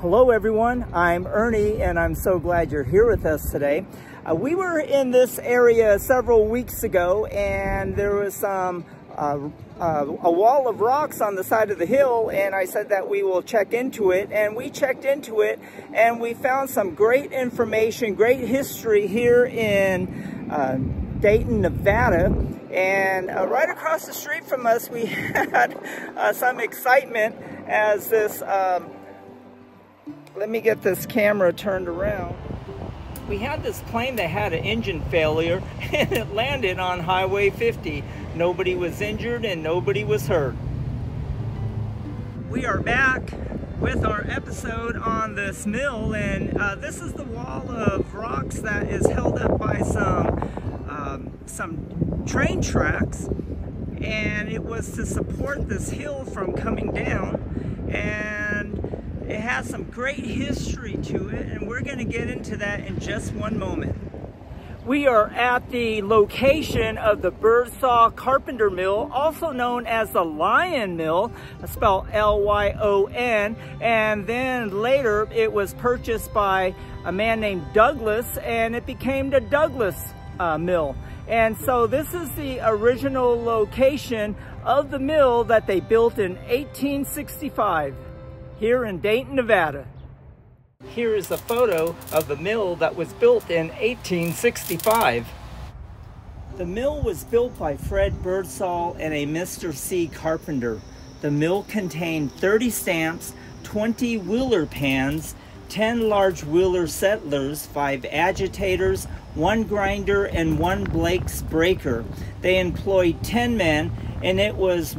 Hello everyone, I'm Ernie and I'm so glad you're here with us today. We were in this area several weeks ago and there was some a wall of rocks on the side of the hill, and I said that we will check into it, and we checked into it and we found some great information, great history here in Dayton, Nevada. And right across the street from us we had some excitement as this let me get this camera turned around. We had this plane that had an engine failure and it landed on Highway 50. Nobody was injured and nobody was hurt. We are back with our episode on this mill, and this is the wall of rocks that is held up by some train tracks, and it was to support this hill from coming down, and it has some great history to it, and we're going to get into that in just one moment. We are at the location of the Birdsall Carpenter Mill, also known as the Lyon Mill, spelled L-Y-O-N, and then later it was purchased by a man named Douglas, and it became the Douglas Mill. And so this is the original location of the mill that they built in 1865. Here in Dayton, Nevada. Here is a photo of the mill that was built in 1865. The mill was built by Fred Birdsall and a Mr. C. Carpenter. The mill contained 30 stamps, 20 wheeler pans, 10 large wheeler settlers, 5 agitators, 1 grinder, and 1 Blake's breaker. They employed 10 men, and it was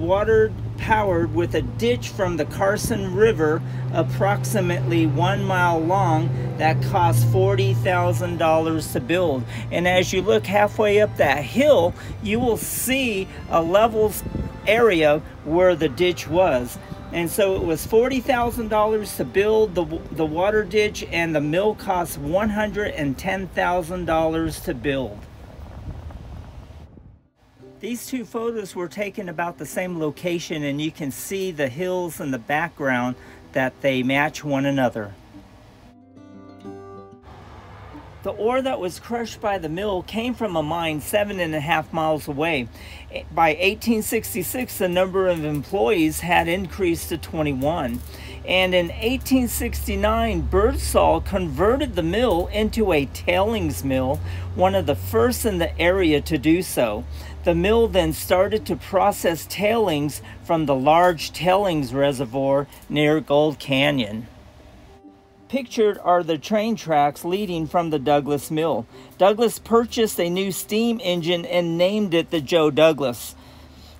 powered with a ditch from the Carson River approximately 1 mile long that cost $40,000 to build. And as you look halfway up that hill, you will see a levels area where the ditch was. And so it was $40,000 to build the water ditch, and the mill cost $110,000 to build. These two photos were taken about the same location, and you can see the hills in the background that they match one another. The ore that was crushed by the mill came from a mine 7.5 miles away. By 1866, the number of employees had increased to 21. And in 1869, Birdsall converted the mill into a tailings mill, one of the first in the area to do so. The mill then started to process tailings from the large tailings reservoir near Gold Canyon. Pictured are the train tracks leading from the Douglas Mill. Douglas purchased a new steam engine and named it the Joe Douglas.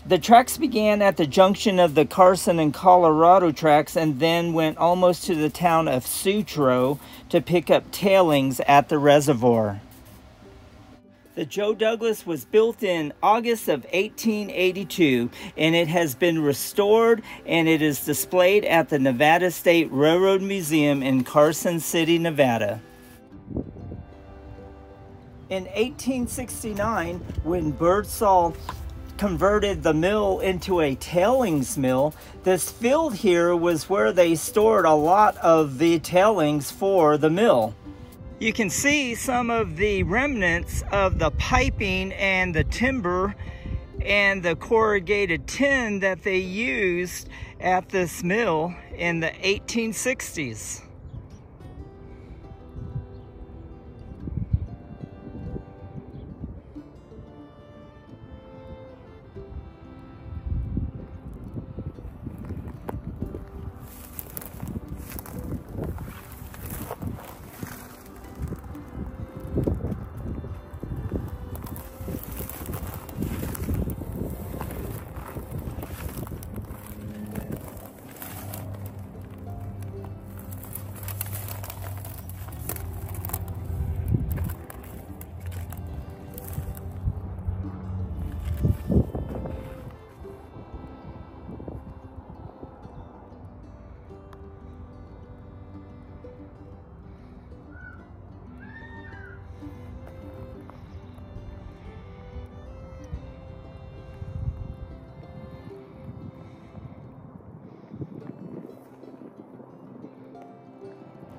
The tracks began at the junction of the Carson and Colorado tracks and then went almost to the town of Sutro to pick up tailings at the reservoir. The Joe Douglas was built in August of 1882, and it has been restored, and it is displayed at the Nevada State Railroad Museum in Carson City, Nevada. In 1869, when Birdsall converted the mill into a tailings mill, this field here was where they stored a lot of the tailings for the mill. You can see some of the remnants of the piping and the timber and the corrugated tin that they used at this mill in the 1860s.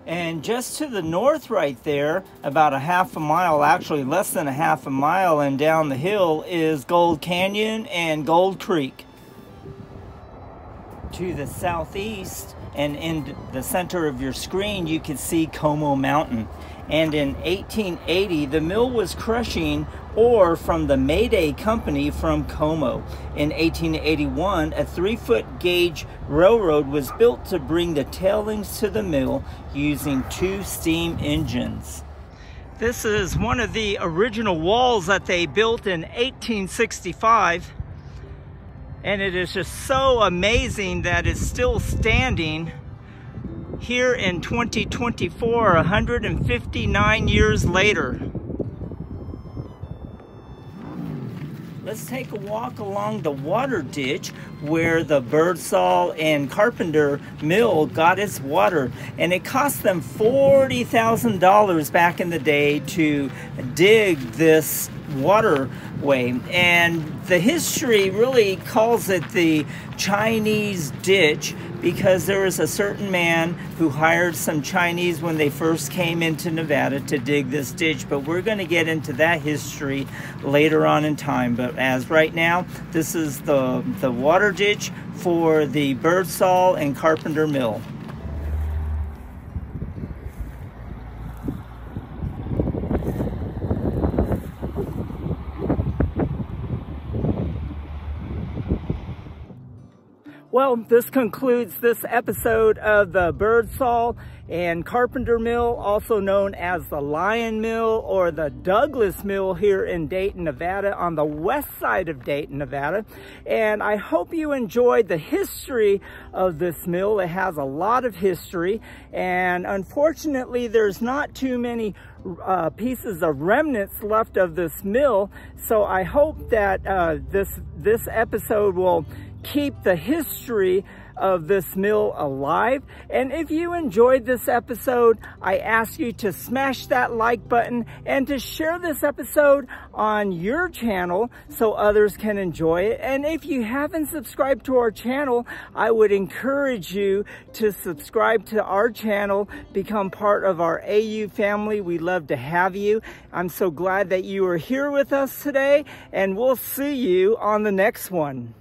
And just to the north right there, about a half a mile, actually less than a half a mile, and down the hill is Gold Canyon and Gold Creek. To the southeast and in the center of your screen, you can see Como Mountain. And in 1880, the mill was crushing ore from the Mayday Company from Como. In 1881, a 3-foot gauge railroad was built to bring the tailings to the mill using 2 steam engines. This is one of the original walls that they built in 1865. And it is just so amazing that it's still standing here in 2024, 159 years later. Let's take a walk along the water ditch where the Birdsall and Carpenter mill got its water. And it cost them $40,000 back in the day to dig this waterway. And the history really calls it the Chinese ditch, because there was a certain man who hired some Chinese when they first came into Nevada to dig this ditch. But we're going to get into that history later on in time. But as right now, this is the water ditch for the Birdsall and Carpenter mill. Well, this concludes this episode of the Birdsall and Carpenter Mill, also known as the Lion Mill or the Douglas Mill here in Dayton, Nevada, on the west side of Dayton, Nevada. And I hope you enjoyed the history of this mill. It has a lot of history, and unfortunately there's not too many pieces of remnants left of this mill. So I hope that this episode will keep the history of this mill alive. And if you enjoyed this episode, I ask you to smash that like button and to share this episode on your channel so others can enjoy it. And if you haven't subscribed to our channel, I would encourage you to subscribe to our channel, become part of our AU family. We'd love to have you. I'm so glad that you are here with us today, and we'll see you on the next one.